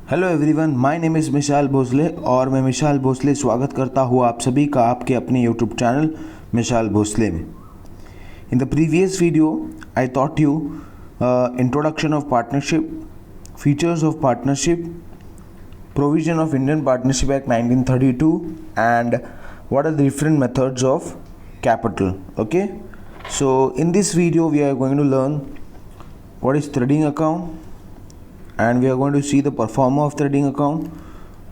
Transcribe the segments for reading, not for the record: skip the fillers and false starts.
Hello everyone, my name is Mishal Bhosle और मैं मिशाल भोसले स्वागत करता हूँ आप सभी का आपके अपने यूट्यूब चैनल मिशाल भोसले में। In the previous video I taught you introduction of partnership, features of partnership, provision of Indian Partnership Act 1932 and what are the different methods of capital. Okay, so in this video we are going to learn what is trading account, and we are going to see the performer of trading account,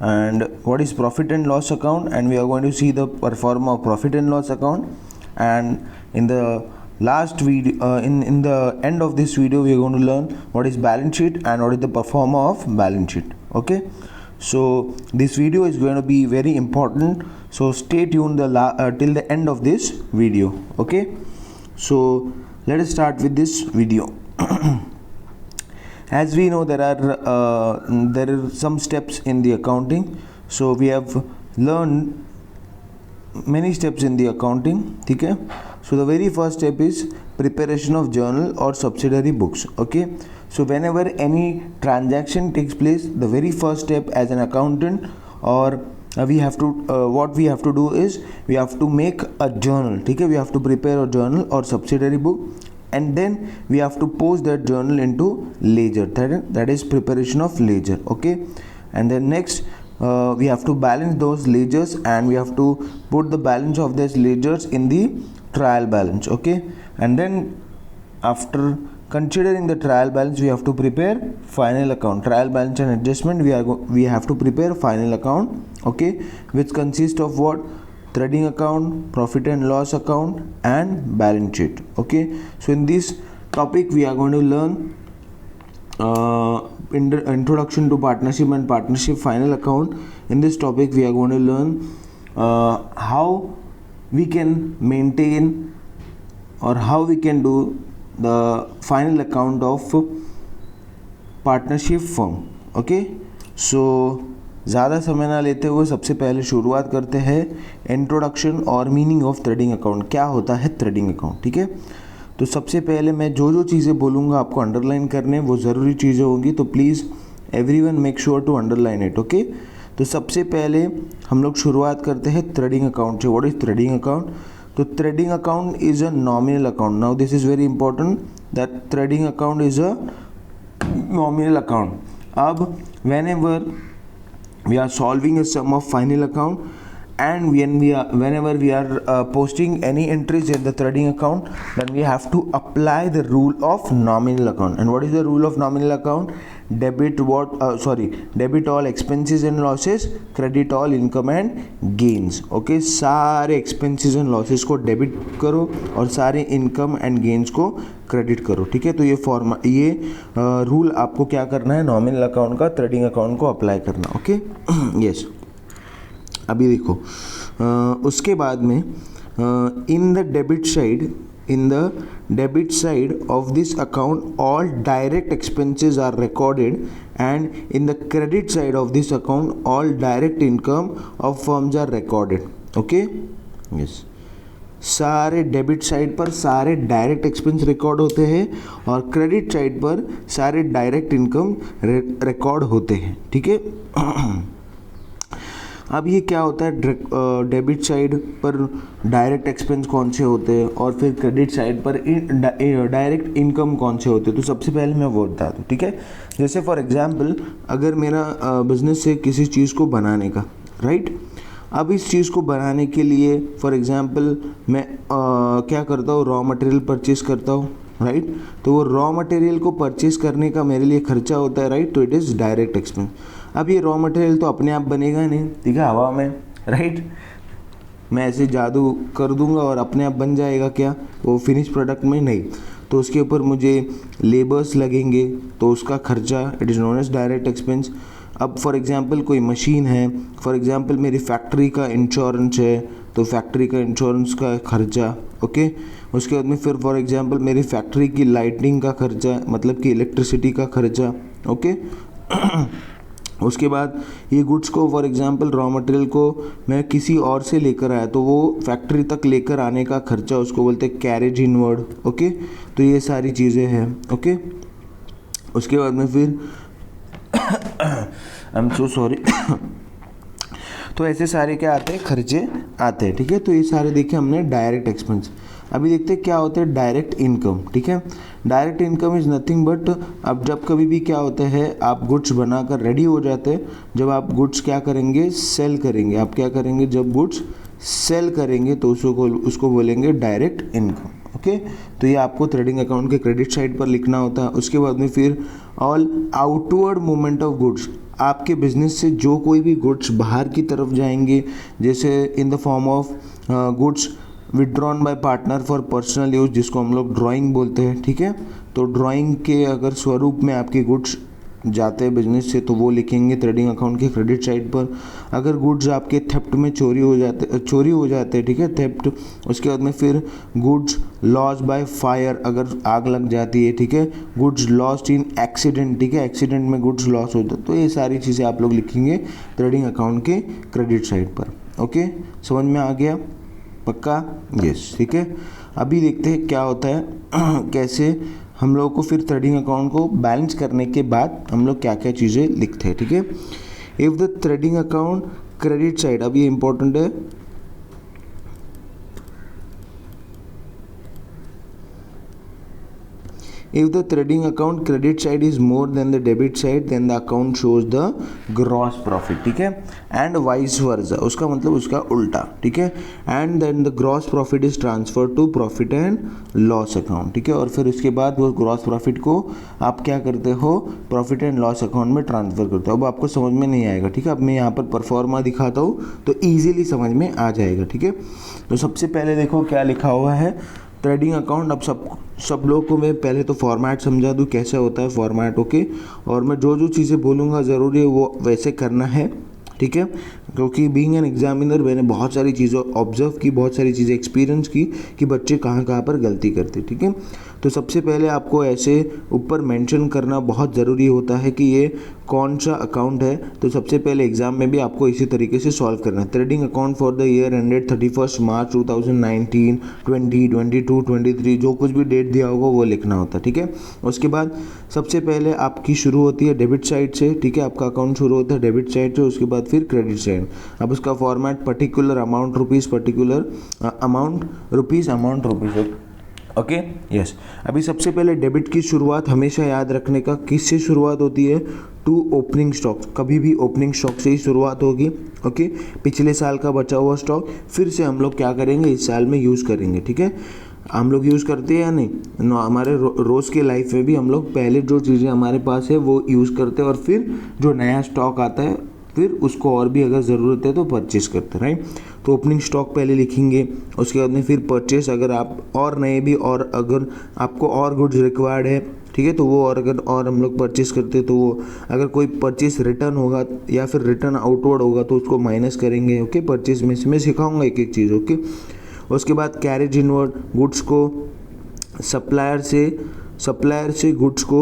and what is profit and loss account, and we are going to see the performer of profit and loss account, and in the last video in the end of this video we are going to learn what is balance sheet and what is the performer of balance sheet. Okay, so this video is going to be very important, so stay tuned till the end of this video. Okay, so let us start with this video. As we know, there are some steps in the accounting, so we have learned many steps in the accounting. ठीक है, so the very first step is preparation of journal or subsidiary books. Okay, so whenever any transaction takes place, the very first step as an accountant or we have to what we have to do is we have to make a journal. ठीक है, we have to prepare a journal or subsidiary book, and then we have to post that journal into ledger. That is preparation of ledger. Okay, and then next we have to balance those ledgers and we have to put the balance of these ledgers in the trial balance. Okay, and then after considering the trial balance we have to prepare final account. Trial balance and adjustment we have to prepare final account. Okay, which consists of what? Trading account, profit and loss account and balance sheet. Okay, so in this topic we are going to learn introduction to partnership and partnership final account. In this topic we are going to learn how we can maintain or how we can do the final account of partnership firm. Okay, so ज़्यादा समय ना लेते हुए सबसे पहले शुरुआत करते हैं इंट्रोडक्शन और मीनिंग ऑफ ट्रेडिंग अकाउंट. क्या होता है ट्रेडिंग अकाउंट? ठीक है, तो सबसे पहले मैं जो चीज़ें बोलूँगा आपको अंडरलाइन करने वो ज़रूरी चीज़ें होंगी, तो please everyone make sure to underline it. Okay, तो सबसे पहले हम लोग शुरुआत करते हैं ट्रेडिंग अकाउंट से. What is trading account? तो trading account is a nominal account. Now this is very important that trading account is a nominal account. अब we are solving a sum of final account, and whenever we are posting any entries in the trading account, then we have to apply the rule of nominal account. And what is the rule of nominal account? Debit all expenses and losses, credit all income and gains. Okay, सारे expenses and losses को debit करो और सारे income and gains को credit करो. ठीक है, तो ये रूल आपको क्या करना है? नॉमिनल अकाउंट का ट्रेडिंग अकाउंट को अप्लाई करना. Okay, yes. अभी देखो उसके बाद में in the debit side of this account all direct expenses are recorded, and in the credit side of this account all direct income of firms are recorded. Okay, yes. सारे debit side पर सारे direct expense record होते हैं और credit side पर सारे direct income record होते हैं. ठीक है, अब ये क्या होता है? डेबिट साइड पर डायरेक्ट एक्सपेंस कौन से होते हैं और फिर क्रेडिट साइड पर डायरेक्ट इनकम कौन से होते हैं. तो सबसे पहले मैं वो बता दूँ. ठीक है, जैसे फॉर एग्जांपल अगर मेरा बिजनेस है किसी चीज़ को बनाने का, राइट. अब इस चीज़ को बनाने के लिए फॉर एग्जांपल मैं क्या करता हूँ? रॉ मटेरियल परचेज़ करता हूँ, राइट. तो वो रॉ मटेरियल को परचेज़ करने का मेरे लिए खर्चा होता है, राइट. तो इट इज़ डायरेक्ट एक्सपेंस. अब ये रॉ मटेरियल तो अपने आप बनेगा नहीं, ठीक है, हवा में, राइट. मैं ऐसे जादू कर दूंगा और अपने आप बन जाएगा क्या? वो फिनिश प्रोडक्ट में नहीं. तो उसके ऊपर मुझे लेबर्स लगेंगे, तो उसका खर्चा it is known as direct expense. अब फॉर एग्जांपल कोई मशीन है, फॉर एग्जांपल मेरी फैक्ट्री का इंश्योरेंस है, तो फैक्ट्री का इंश्योरेंस का खर्चा. ओके, उसके बाद में फिर फॉर एग्जांपल मेरी फैक्ट्री की लाइटिंग का खर्चा, मतलब कि इलेक्ट्रिसिटी का खर्चा. ओके, उसके बाद ये गुड्स को फॉर एग्जांपल रॉ मटेरियल को मैं किसी और से लेकर आया, तो वो फैक्ट्री तक लेकर आने का खर्चा उसको बोलते हैं कैरेज इनवर्ड. ओके, तो ये सारी चीज़ें हैं. ओके, उसके बाद में फिर आई एम सो सॉरी। तो ऐसे सारे क्या आते हैं, खर्चे आते हैं, ठीक है। तो ये सारे देखे हमने डायरेक्ट एक्सपेंस। अभी देखते हैं क्या होता है डायरेक्ट इनकम, ठीक है। Direct income is nothing but, अब जब कभी भी क्या होता है, आप गुड्स बनाकर रेडी हो जाते हैं, जब आप गुड्स क्या करेंगे, सेल करेंगे। आप क्या करेंगे, जब गुड्स सेल करेंगे तो उसको बोलेंगे डायरेक्ट इनकम, ओके। तो ये आपको ट्रेडिंग अकाउंट के क्रेडिट साइड पर लिखना होता है। उसके बाद में फिर all outward movement of goods, आपके बिजनेस से जो कोई भी गुड्स बाहर की तरफ जाएंगे, जैसे in the form of goods withdrawn bye partner for personal use, जिसको हम लोग ड्राइंग बोलते हैं, ठीक है। तो ड्राइंग के अगर स्वरूप में आपके गुड्स जाते हैं बिजनेस से, तो वो लिखेंगे ट्रेडिंग अकाउंट के क्रेडिट साइड पर। अगर गुड्स आपके थेफ्ट में चोरी हो जाते हैं, ठीक है, थेफ्ट। उसके बाद में फिर गुड्स लॉस बाय फायर, अगर आग लग जाती है, ठीक है। गुड्स लॉस्ट इन एक्सीडेंट, ठीक है, एक्सीडेंट में गुड्स लॉस होता है। तो ये सारी चीज़ें आप लोग लिखेंगे ट्रेडिंग अकाउंट के क्रेडिट साइड पर, ओके। समझ में आ गया, पक्का? यस, ठीक है। अभी देखते हैं क्या होता है कैसे हम लोगों को फिर ट्रेडिंग अकाउंट को बैलेंस करने के बाद हम लोग क्या क्या चीज़ें लिखते हैं, ठीक है। If the trading account credit side, अब ये इंपॉर्टेंट है, if the trading account credit side is more than the debit side then the account shows the gross profit, ठीक है। and vice versa, उसका मतलब उसका उल्टा, ठीक है। and then the gross profit is transferred to profit and loss account, ठीक है। और फिर उसके बाद वो gross profit को आप क्या करते हो, profit and loss account में ट्रांसफ़र करते हो। अब आपको समझ में नहीं आएगा, ठीक है। अब मैं यहाँ पर परफॉर्मा दिखाता हूँ तो ईजिली समझ में आ जाएगा, ठीक है। तो सबसे पहले देखो क्या लिखा हुआ है ट्रेडिंग अकाउंट। अब सब लोगों को मैं पहले तो फॉर्मेट समझा दूँ कैसे होता है फॉर्मेट, ओके। और मैं जो जो चीज़ें बोलूँगा ज़रूरी है वो वैसे करना है, ठीक है। क्योंकि बीइंग एन एग्जामिनर मैंने बहुत सारी चीज़ें ऑब्जर्व की, बहुत सारी चीज़ें एक्सपीरियंस की कि बच्चे कहाँ कहाँ पर गलती करते, ठीक है। तो सबसे पहले आपको ऐसे ऊपर मेंशन करना बहुत ज़रूरी होता है कि ये कौन सा अकाउंट है। तो सबसे पहले एग्जाम में भी आपको इसी तरीके से सॉल्व करना है। Trading account for the year ended 31 March 2019, 20, 22, 23, जो कुछ भी डेट दिया होगा वो लिखना होता है, ठीक है। उसके बाद सबसे पहले आपकी शुरू होती है डेबिट साइड से, ठीक है। आपका अकाउंट शुरू होता है डेबिट साइड से, उसके बाद फिर क्रेडिट साइड। अब उसका format particular amount rupees, particular amount rupees, amount rupees, okay, yes. अभी सबसे पहले डेबिट की शुरुआत हमेशा याद रखने का, किससे शुरुआत होती है, टू ओपनिंग स्टॉक, कभी भी ओपनिंग स्टॉक से ही शुरुआत होगी, ओके। पिछले साल का बचा हुआ स्टॉक फिर से हम लोग क्या करेंगे, इस साल में यूज़ करेंगे, ठीक है। हम लोग यूज़ करते हैं या नहीं, हमारे रोज़ के लाइफ में भी हम लोग पहले जो चीज़ें हमारे पास है वो यूज़ करते हैं और फिर जो नया स्टॉक आता है फिर उसको और भी अगर ज़रूरत है तो परचेस करते हैं, राइट। तो ओपनिंग स्टॉक पहले लिखेंगे, उसके बाद में फिर परचेस, अगर आप और नए भी और अगर आपको और गुड्स रिक्वायर्ड है, ठीक है, तो वो और अगर और हम लोग परचेस करते तो वो अगर कोई परचेस रिटर्न होगा या फिर रिटर्न आउटवर्ड होगा तो उसको माइनस करेंगे, ओके। परचेस में से मैं सिखाऊंगा एक एक चीज़, ओके। उसके बाद कैरेज इनवर्ड, गुड्स को सप्लायर से गुड्स को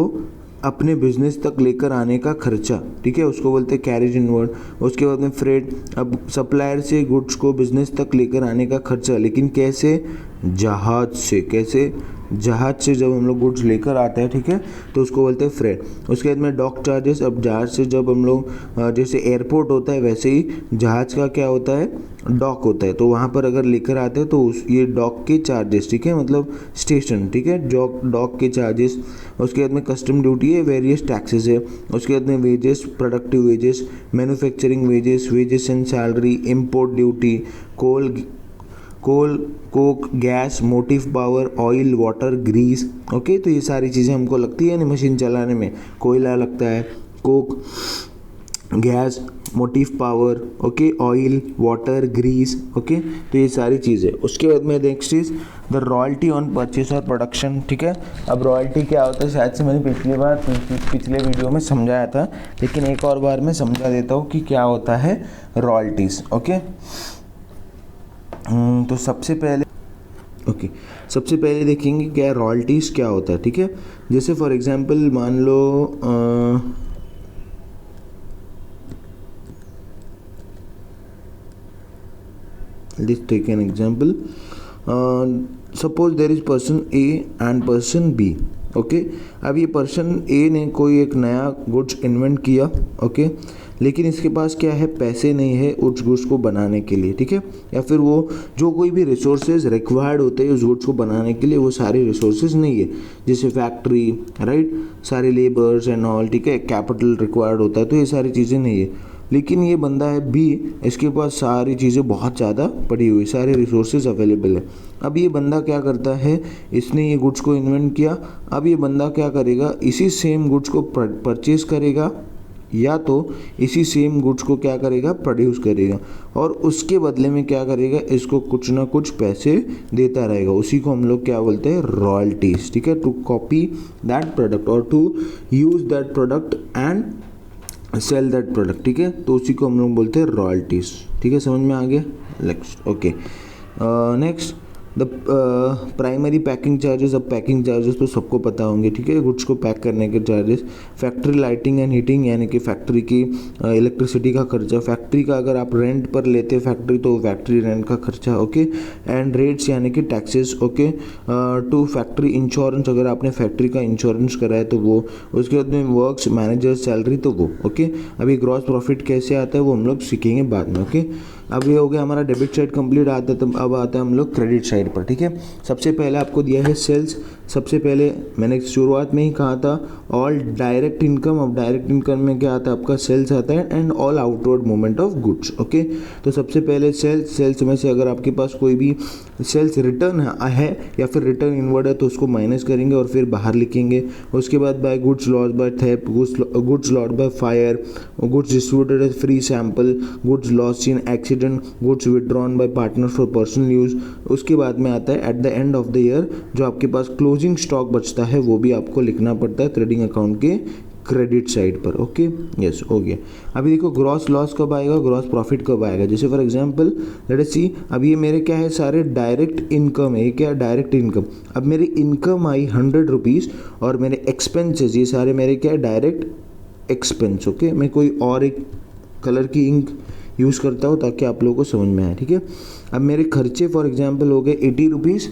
अपने बिजनेस तक लेकर आने का खर्चा, ठीक है, उसको बोलते हैं कैरेज इनवर्ड। उसके बाद में फ्रेट, अब सप्लायर से गुड्स को बिजनेस तक लेकर आने का खर्चा, लेकिन कैसे, जहाज से, कैसे, जहाज से जब हम लोग गुड्स लेकर आते हैं, ठीक है, तो उसको बोलते हैं फ्रेट। उसके बाद में डॉक चार्जेस, अब जहाज से जब हम लोग जैसे एयरपोर्ट होता है वैसे ही जहाज का क्या होता है, डॉक होता है, तो वहाँ पर अगर लेकर आते हैं तो ये डॉक के चार्जेस, ठीक है, मतलब स्टेशन, ठीक है, डॉक के चार्जेस। उसके बाद में कस्टम ड्यूटी है, वेरियस टैक्सेस है। उसके बाद में wages, productive wages, manufacturing wages, wages and salary, import duty, coal, coke, gas, motive power, oil, water, grease, okay. तो ये सारी चीज़ें हमको लगती है ना मशीन चलाने में, कोयला लगता है, coke, gas, motive power, okay, oil, water, grease, okay. तो ये सारी चीज़ें। उसके बाद में next is the royalty on purchase और प्रोडक्शन, ठीक है। अब रॉयल्टी क्या होता है, शायद से मैंने पिछले वीडियो में समझाया था, लेकिन एक और बार मैं समझा देता हूँ कि क्या होता है रॉयल्टीज़, ओके। तो सबसे पहले देखेंगे क्या रॉयल्टीज़ क्या होता है, ठीक है। जैसे फॉर एग्जांपल मान लो let's take an example. Suppose there is person A and person B, okay. अब ये पर्सन ए ने कोई एक नया गुड्स इन्वेंट किया, ओके, लेकिन इसके पास क्या है, पैसे नहीं है उस गुड्स को बनाने के लिए, ठीक है, या फिर वो जो कोई भी रिसोर्सेज रिक्वायर्ड होते हैं उस गुड्स को बनाने के लिए वो सारे रिसोर्सेज नहीं है, जैसे फैक्ट्री, राइट, सारे लेबर्स एंड ऑल, ठीक है, कैपिटल रिक्वायर्ड होता है, तो ये सारी चीज़ें नहीं है। लेकिन ये बंदा है बी, इसके पास सारी चीज़ें बहुत ज़्यादा पड़ी हुई, सारे रिसोर्सेज अवेलेबल है। अब ये बंदा क्या करता है, इसने ये गुड्स को इन्वेंट किया, अब ये बंदा क्या करेगा, इसी सेम गुड्स को परचेज करेगा या तो इसी सेम गुड्स को क्या करेगा, प्रोड्यूस करेगा, और उसके बदले में क्या करेगा, इसको कुछ ना कुछ पैसे देता रहेगा। उसी को हम लोग क्या बोलते हैं, रॉयल्टीज, ठीक है, टू कॉपी दैट प्रोडक्ट और to use that product and sell that product, ठीक है, तो उसी को हम लोग बोलते हैं रॉयल्टीज, ठीक है, समझ में आ गया। Next, okay, next the primary packing charges. अब पैकिंग चार्जेस तो सबको पता होंगे, ठीक है, गुड्स को पैक करने के charges, factory lighting and heating यानी कि फैक्ट्री की इलेक्ट्रिसिटी का खर्चा, फैक्ट्री का अगर आप रेंट पर लेते फैक्ट्री तो फैक्ट्री रेंट का खर्चा, ओके, एंड रेट्स यानी कि taxes, okay, to factory insurance, अगर आपने फैक्ट्री का इंश्योरेंस कराया तो वो, उसके बाद में वर्क्स मैनेजर सैलरी तो वो, ओके। अभी ग्रॉस प्रॉफिट कैसे आता है वो हम लोग सीखेंगे बाद में, ओके। अब ये हो गया हमारा डेबिट साइड कंप्लीट, आता है, तो अब आता है हम लोग क्रेडिट साइड पर, ठीक है। सबसे पहले आपको दिया है सेल्स, सबसे पहले मैंने शुरुआत में ही कहा था ऑल डायरेक्ट इनकम। अब डायरेक्ट इनकम में क्या आता है, आपका सेल्स आता है and all outward movement of goods, okay. तो सबसे पहले सेल्स में से अगर आपके पास कोई भी सेल्स रिटर्न है या फिर रिटर्न इनवर्ड है तो उसको माइनस करेंगे और फिर बाहर लिखेंगे। उसके बाद by goods loss by theft, goods loss by fire, goods distributed as free sample, goods loss in accident, goods withdrawn by partner for personal use. उसके बाद में आता है at the end of the year जो आपके पास closing stock बचता है वो भी आपको लिखना पड़ता है ट्रेडिंग अकाउंट के क्रेडिट साइड पर, ओके, यस, हो गया। अभी देखो ग्रॉस लॉस कब आएगा, ग्रॉस प्रॉफिट कब आएगा। जैसे फॉर एग्जांपल लेट अस सी, अब ये मेरे क्या है, सारे डायरेक्ट इनकम है, ये क्या डायरेक्ट इनकम। अब मेरी इनकम आई 100 रुपीज़ और मेरे एक्सपेंसेस ये सारे मेरे क्या है, डायरेक्ट एक्सपेंस, ओके। मैं कोई और एक कलर की इंक यूज़ करता हूँ ताकि आप लोगों को समझ में आए, ठीक है। अब मेरे खर्चे फॉर एग्जांपल हो गए 80 rupees,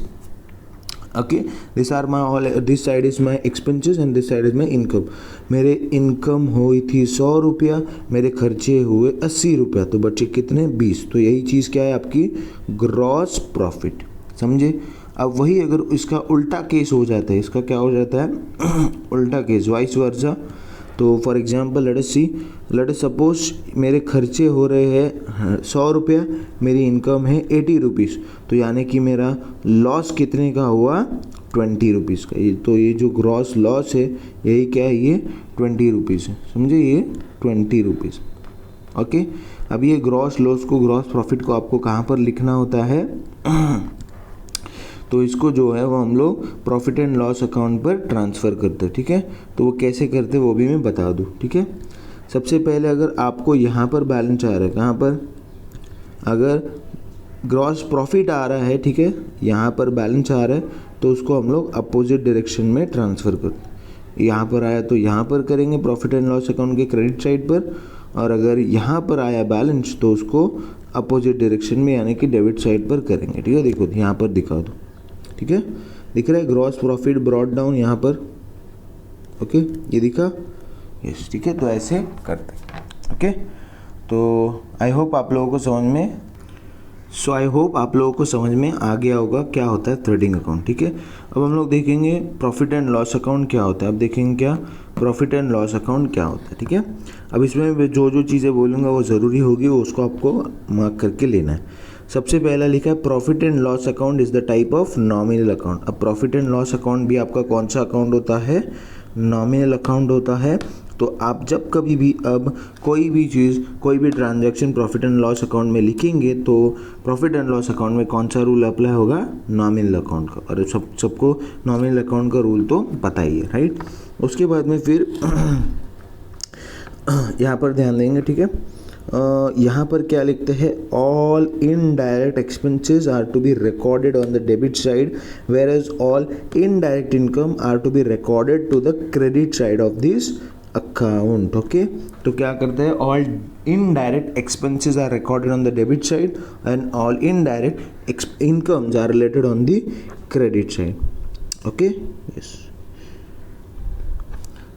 okay, this are my all, this side is my expenses and this side is my income. मेरे इनकम हुई थी 100 रुपया, मेरे खर्चे हुए 80 रुपया, तो बच्चे कितने, 20। तो यही चीज़ क्या है, आपकी ग्रॉस प्रॉफिट, समझे। अब वही अगर इसका उल्टा केस हो जाता है, इसका क्या हो जाता है उल्टा केस, वाइस वर्सा। तो for example let us suppose मेरे खर्चे हो रहे हैं 100 रुपया, मेरी इनकम है 80 रुपीज़, तो यानी कि मेरा लॉस कितने का हुआ, 20 रुपीज़ का। ये तो ये जो ग्रॉस लॉस है यही क्या है, ये 20 रुपीज़ है, समझे, ये 20 रुपीज़, ओके। अब ये ग्रॉस लॉस को, ग्रॉस प्रॉफिट को आपको कहाँ पर लिखना होता है तो इसको जो है वो हम लोग प्रॉफिट एंड लॉस अकाउंट पर ट्रांसफ़र करते हैं, ठीक है। तो वो कैसे करते हैं वो भी मैं बता दूँ, ठीक है। सबसे पहले अगर आपको यहाँ पर बैलेंस आ रहा है, कहाँ पर, अगर ग्रॉस प्रॉफिट आ रहा है, ठीक है, यहाँ पर बैलेंस आ रहा है तो उसको हम लोग अपोजिट डायरेक्शन में ट्रांसफ़र करते हैं। यहाँ पर आया तो यहाँ पर करेंगे प्रॉफिट एंड लॉस अकाउंट के क्रेडिट साइड पर, और अगर यहाँ पर आया बैलेंस तो उसको अपोजिट डायरेक्शन में यानी कि डेबिट साइड पर करेंगे, ठीक है। देखो यहाँ पर दिखा दो, ठीक है, दिख रहा है ग्रॉस प्रॉफिट ब्रॉट डाउन यहाँ पर, ओके, ये दिखा, यस, ठीक है। तो ऐसे करते हैं, ओके। तो आई होप आप लोगों को समझ में आ गया होगा क्या होता है ट्रेडिंग अकाउंट, ठीक है। अब हम लोग देखेंगे प्रॉफिट एंड लॉस अकाउंट क्या होता है। अब देखेंगे क्या प्रॉफिट एंड लॉस अकाउंट क्या होता है, ठीक है। अब इसमें जो चीज़ें बोलूँगा वो ज़रूरी होगी, वो उसको आपको मार्क करके लेना है। सबसे पहला लिखा है profit and loss account is the type of nominal account. अब प्रॉफिट एंड लॉस अकाउंट भी आपका कौन सा अकाउंट होता है, नॉमिनल अकाउंट होता है। तो आप जब कभी भी अब कोई भी चीज़, कोई भी transaction profit and loss account में लिखेंगे तो प्रॉफिट एंड लॉस अकाउंट में कौन सा रूल अप्लाई होगा, नॉमिनल अकाउंट का। और सबको नॉमिनल अकाउंट का रूल तो पता ही है, राइट। उसके बाद में फिर यहाँ पर ध्यान देंगे, ठीक है। यहाँ पर क्या लिखते हैं, all indirect expenses are to be recorded on the debit side whereas all indirect income are to be recorded to the credit side of this account, okay. तो क्या करते हैं, all indirect expenses are recorded on the debit side and all indirect incomes are related on the credit side, okay, yes.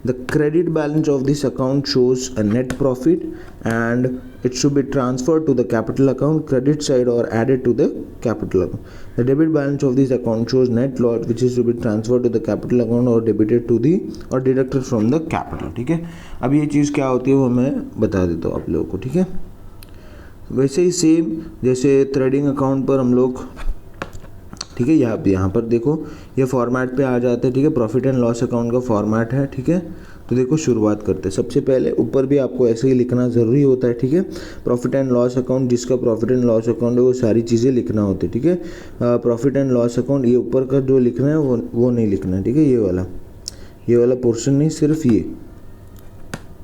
The credit balance of this account shows a net profit and it should be transferred to the capital account credit side or added to the capital account. The debit balance of this account shows net loss which is to be transferred to the capital account or debited to the or deducted from the capital. ठीक है, अब ये चीज़ क्या होती है वो मैं बता देता हूँ आप लोगों को. ठीक है, वैसे ही सेम जैसे ट्रेडिंग अकाउंट पर हम लोग, ठीक है, यहाँ पर देखो ये फॉर्मेट पे आ जाते हैं. ठीक है, प्रॉफिट एंड लॉस अकाउंट का फॉर्मेट है. ठीक है, तो देखो शुरुआत करते हैं. सबसे पहले ऊपर भी आपको ऐसे ही लिखना ज़रूरी होता है. ठीक है, प्रॉफिट एंड लॉस अकाउंट, जिसका प्रॉफिट एंड लॉस अकाउंट है वो सारी चीज़ें लिखना होती है. ठीक है, प्रॉफिट एंड लॉस अकाउंट, ये ऊपर का जो लिखना है वो नहीं लिखना है. ठीक है, ये वाला पोर्शन नहीं, सिर्फ ये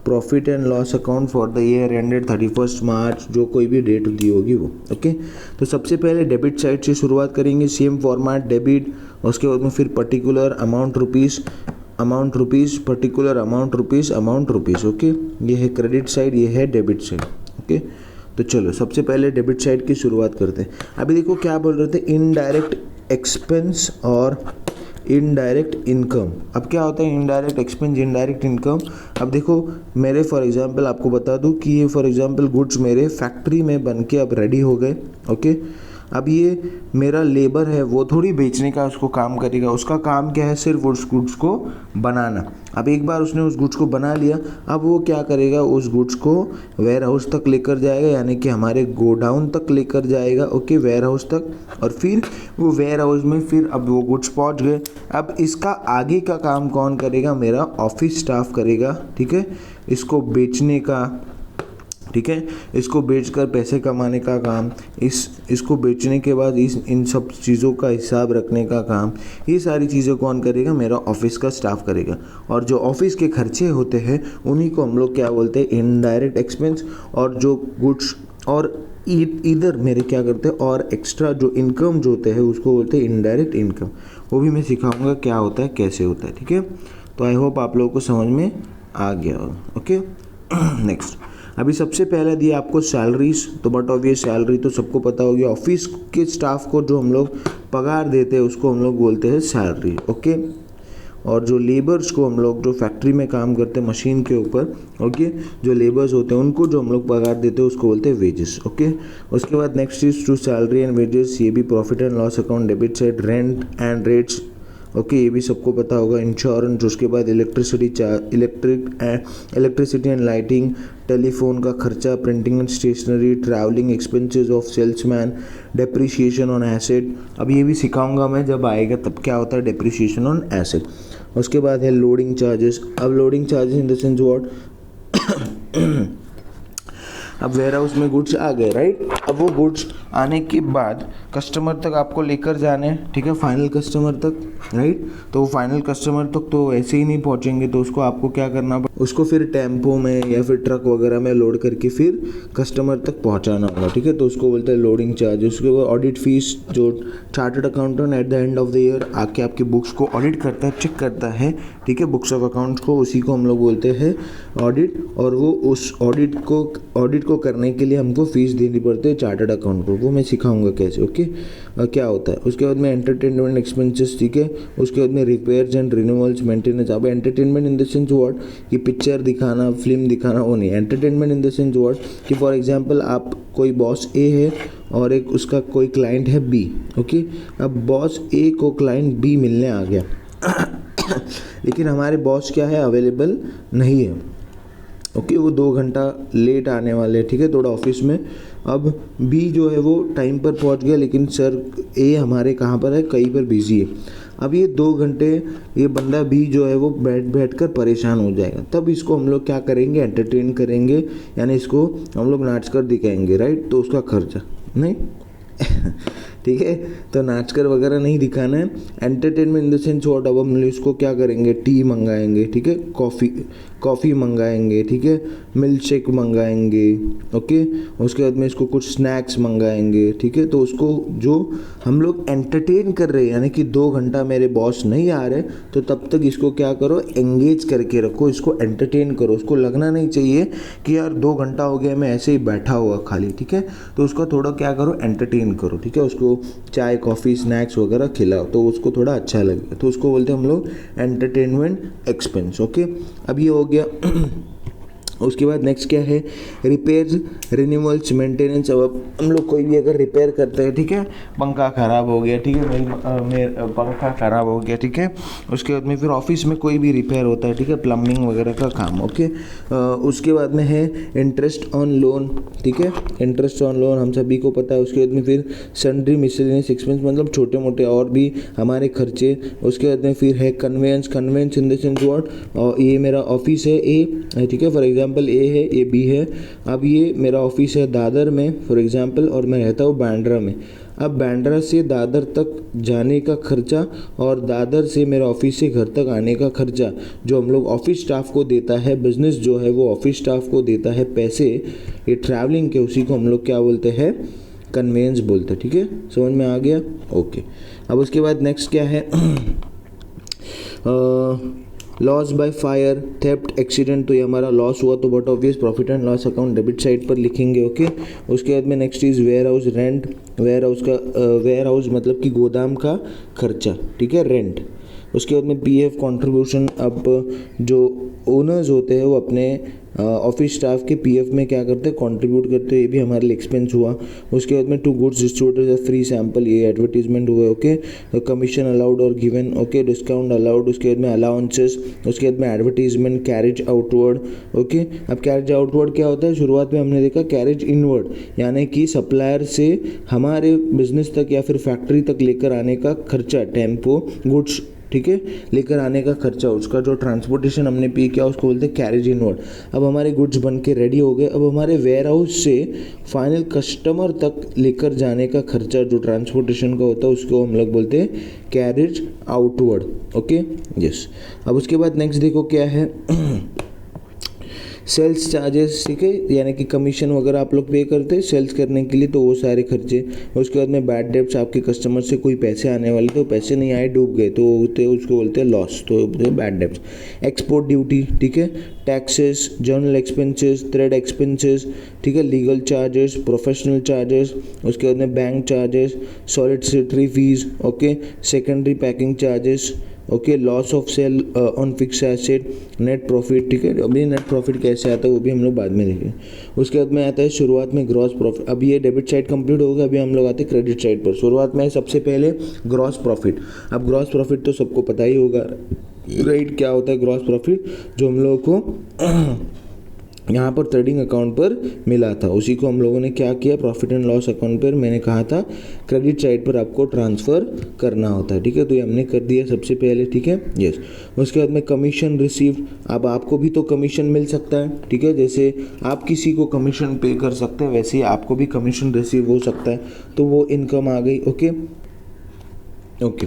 profit and loss account for the year ended 31 मार्च, जो कोई भी डेट दी होगी वो. ओके, तो सबसे पहले डेबिट साइड से शुरुआत करेंगे. सेम फॉर्मेट डेबिट, उसके बाद में फिर particular amount rupees particular amount rupees. Okay, ये है क्रेडिट साइड, ये है डेबिट साइड. ओके, तो चलो सबसे पहले डेबिट साइड की शुरुआत करते हैं. अभी देखो क्या बोल रहे थे, इनडायरेक्ट एक्सपेंस और इनडायरेक्ट इनकम. अब क्या होता है इनडायरेक्ट एक्सपेंस, इनडायरेक्ट इनकम. अब देखो मेरे फॉर एग्जांपल आपको बता दूं कि ये फॉर एग्जांपल गुड्स मेरे फैक्ट्री में बन के अब रेडी हो गए. ओके, अब ये मेरा लेबर है, वो थोड़ी बेचने का उसको काम करेगा, उसका काम क्या है, सिर्फ उस गुड्स को बनाना. अब एक बार उसने उस गुड्स को बना लिया, अब वो क्या करेगा, उस गुड्स को वेयर हाउस तक लेकर जाएगा, यानी कि हमारे गोडाउन तक लेकर जाएगा. ओके, वेयर हाउस तक, और फिर वो वेयर हाउस में फिर अब वो गुड्स पहुंच गए. अब इसका आगे का काम कौन करेगा, मेरा ऑफिस स्टाफ करेगा. ठीक है, इसको बेचने का, ठीक है, इसको बेचकर पैसे कमाने का काम, इसको बेचने के बाद इन सब चीज़ों का हिसाब रखने का काम, ये सारी चीज़ें कौन करेगा, मेरा ऑफिस का स्टाफ करेगा. और जो ऑफिस के खर्चे होते हैं उन्हीं को हम लोग क्या बोलते हैं, इनडायरेक्ट एक्सपेंस. और जो गुड्स और इधर मेरे क्या करते हैं, और एक्स्ट्रा जो इनकम जो होते हैं उसको बोलते हैं इनडायरेक्ट इनकम. वो भी मैं सिखाऊंगा क्या होता है, कैसे होता है. ठीक है, तो आई होप आप लोगों को समझ में आ गया होगा. Okay, next. अभी सबसे पहले दिया आपको सैलरीज, तो बट ऑफ ये सैलरी तो सबको पता होगी, ऑफिस के स्टाफ को जो हम लोग पगार देते हैं उसको हम लोग बोलते हैं सैलरी. ओके, और जो लेबर्स को हम लोग जो फैक्ट्री में काम करते हैं मशीन के ऊपर, ओके, जो लेबर्स होते हैं उनको जो हम लोग पगार देते हैं उसको बोलते हैं वेजेस. ओके, उसके बाद next is to salary and wages, ये भी profit and loss account debit side. Rent and rates, okay, ये भी सबको पता होगा. इंश्योरेंस, उसके बाद इलेक्ट्रिसिटी एंड लाइटिंग, टेलीफोन का खर्चा, printing and stationery, travelling expenses of salesman, depreciation on asset. अब ये भी सिखाऊंगा मैं, जब आएगा तब क्या होता है डेप्रिसिएशन ऑन एसेट. उसके बाद है लोडिंग चार्जेस. अब loading charges in the sense what, अब वेयर हाउस में गुड्स आ गए, राइट. अब वो गुड्स आने के बाद कस्टमर तक आपको लेकर जाने, ठीक है, फाइनल कस्टमर तक, राइट. तो वो फाइनल कस्टमर तक तो ऐसे ही नहीं पहुंचेंगे, तो उसको आपको क्या करना पड़ेगा, उसको फिर टेम्पो में या फिर ट्रक वगैरह में लोड करके फिर कस्टमर तक पहुंचाना होगा. ठीक है, तो उसको बोलते हैं लोडिंग चार्ज. उसके बाद ऑडिट फीस, जो chartered accountant eight the end of the year आके आपकी बुक्स को ऑडिट करता है, चेक करता है, ठीक है, बुक्स ऑफ अकाउंट्स को, उसी को हम लोग बोलते हैं ऑडिट. और वो उस ऑडिट को करने के लिए हमको फीस देनी पड़ती है चार्टर्ड अकाउंट को, वो मैं सिखाऊंगा कैसे. ओके, क्या होता है. उसके बाद में एंटरटेनमेंट एक्सपेंसेस, ठीक है. उसके बाद में रिपेयर्स एंड रिन्यूअल्स, मेंटेनेंस. अब entertainment in the sense what, कि पिक्चर दिखाना, फिल्म दिखाना, वो नहीं. Entertainment in the sense what, कि फॉर एग्जांपल आप कोई बॉस ए है और एक उसका कोई क्लाइंट है बी. ओके, अब बॉस ए को क्लाइंट बी मिलने आ गया लेकिन हमारे बॉस क्या है, अवेलेबल नहीं है. ओके, वो 2 घंटा लेट आने वाले हैं, ठीक है, थोड़ा ऑफिस में. अब बी जो है वो टाइम पर पहुंच गया, लेकिन सर ए हमारे कहाँ पर है, कहीं पर बिजी है. अब ये 2 घंटे ये बंदा बी जो है वो बैठ कर परेशान हो जाएगा. तब इसको हम लोग क्या करेंगे, एंटरटेन करेंगे, यानी इसको हम लोग नाच कर दिखाएंगे, राइट. तो उसका खर्चा नहीं ठीक है, तो नाचकर वगैरह नहीं दिखाना है. Entertainment in the sense what, अब हम इसको क्या करेंगे, टी मंगाएंगे, ठीक है, कॉफ़ी मंगाएंगे, ठीक है, मिल्क शेक मंगाएंगे. ओके, उसके बाद में इसको कुछ स्नैक्स मंगाएंगे, ठीक है. तो उसको जो हम लोग एंटरटेन कर रहे हैं, यानी कि 2 घंटा मेरे बॉस नहीं आ रहे, तो तब तक इसको क्या करो, एंगेज करके रखो, इसको एंटरटेन करो. उसको लगना नहीं चाहिए कि यार 2 घंटा हो गया मैं ऐसे ही बैठा हुआ खाली, ठीक है. तो उसको थोड़ा क्या करो, एंटरटेन करो, ठीक है. उसको उसको चाय कॉफ़ी स्नैक्स वगैरह खिलाओ तो उसको थोड़ा अच्छा लगेगा, तो उसको बोलते हैं हम लोग एंटरटेनमेंट एक्सपेंस। ओके, अब ये हो गया। उसके बाद नेक्स्ट क्या है, रिपेयर्स, रिन्यूअल्स, मेंटेनेंस। अब हम लोग कोई भी अगर रिपेयर करते हैं, ठीक है, पंखा ख़राब हो गया, ठीक है, मेरा पंखा ख़राब हो गया, ठीक है, उसके बाद में फिर ऑफिस में कोई भी रिपेयर होता है, ठीक है, प्लम्बिंग वगैरह का काम। ओके, उसके बाद में है इंटरेस्ट ऑन लोन, ठीक है, इंटरेस्ट ऑन लोन हम सभी को पता है। उसके बाद में फिर सन्ड्री मिसलेनियस एक्सपेंस, मतलब छोटे मोटे और भी हमारे खर्चे। उसके बाद में फिर है conveyance, conveyance in the sense what, और ये मेरा ऑफिस है ए, ठीक है, फॉर एग्जांपल ए है, ए बी है। अब ये मेरा ऑफिस है दादर में फॉर एग्जांपल, और मैं रहता हूँ बांद्रा में। अब बांद्रा से दादर तक जाने का खर्चा और दादर से मेरा ऑफिस से घर तक आने का खर्चा जो हम लोग ऑफिस स्टाफ को देता है, बिजनेस जो है वो ऑफिस स्टाफ को देता है पैसे, ये ट्रैवलिंग के, उसी को हम लोग क्या बोलते हैं, कन्वेंस बोलते हैं। ठीक है, समझ में आ गया? ओके, अब उसके बाद नेक्स्ट क्या है, loss by fire, theft, accident. तो ये हमारा लॉस हुआ तो but obvious profit and loss account debit side पर लिखेंगे। ओके, उसके बाद में next is warehouse rent, warehouse का वेयर हाउस मतलब कि गोदाम का खर्चा, ठीक है, रेंट। उसके बाद में पीएफ कंट्रीब्यूशन। अब जो ओनर्स होते हैं वो अपने ऑफिस स्टाफ के पीएफ में क्या करते हैं, कंट्रीब्यूट करते हैं, ये भी हमारे लिए एक्सपेंस हुआ। उसके बाद में to goods distributors free sample, ये एडवर्टीजमेंट हुए। ओके, कमीशन अलाउड और गिवन, ओके, डिस्काउंट अलाउड। उसके बाद में अलाउंसेस, उसके बाद में एडवर्टीजमेंट, कैरेज आउटवर्ड। ओके, अब कैरेज आउटवर्ड क्या होता है, शुरुआत में हमने देखा कैरेज इनवर्ड, यानी कि सप्लायर से हमारे बिजनेस तक या फिर फैक्ट्री तक लेकर आने का खर्चा, टेम्पो गुड्स, ठीक है, लेकर आने का खर्चा, उसका जो ट्रांसपोर्टेशन हमने पे किया उसको बोलते हैं कैरेज इनवर्ड। अब हमारे गुड्स बन के रेडी हो गए, अब हमारे वेयर हाउस से फाइनल कस्टमर तक लेकर जाने का खर्चा जो ट्रांसपोर्टेशन का होता है उसको हम लोग बोलते हैं कैरेज आउटवर्ड। Okay, yes. अब उसके बाद नेक्स्ट देखो क्या है, सेल्स चार्जेस, ठीक है, यानी कि कमीशन वगैरह आप लोग पे करते हैं सेल्स करने के लिए, तो वो सारे खर्चे। उसके बाद में बैड डेब्ट्स, आपके कस्टमर से कोई पैसे आने वाले तो पैसे नहीं आए, डूब गए, तो होते उसको बोलते हैं लॉस, तो बैड डेब्ट्स। एक्सपोर्ट ड्यूटी, ठीक है, taxes, general expenses, trade expenses, ठीक है, लीगल चार्जेस, प्रोफेशनल चार्जेस। उसके बाद में bank charges, solicitor fees, okay, secondary packing charges, okay, loss of sale on fix asset, net profit, ठीक है, अभी नेट प्रॉफिट कैसे आता है वो भी हम लोग बाद में देखेंगे। उसके बाद में आता है शुरुआत में ग्रॉस प्रॉफिट। अब ये डेबिट साइड कंप्लीट हो गया, अभी हम लोग आते हैं क्रेडिट साइड पर। शुरुआत में सबसे पहले ग्रॉस प्रॉफिट। अब ग्रॉस प्रॉफिट तो सबको पता ही होगा, राइट, क्या होता है ग्रॉस प्रॉफिट, जो हम लोगों को यहाँ पर ट्रेडिंग अकाउंट पर मिला था, उसी को हम लोगों ने क्या किया, प्रॉफिट एंड लॉस अकाउंट पर, मैंने कहा था क्रेडिट साइड पर आपको ट्रांसफ़र करना होता है। ठीक है, तो ये हमने कर दिया सबसे पहले। ठीक है, यस। उसके बाद में कमीशन रिसीव्ड। अब आपको भी तो कमीशन मिल सकता है, ठीक है, जैसे आप किसी को कमीशन पे कर सकते हैं वैसे ही आपको भी कमीशन रिसीव हो सकता है, तो वो इनकम आ गई। Okay, okay.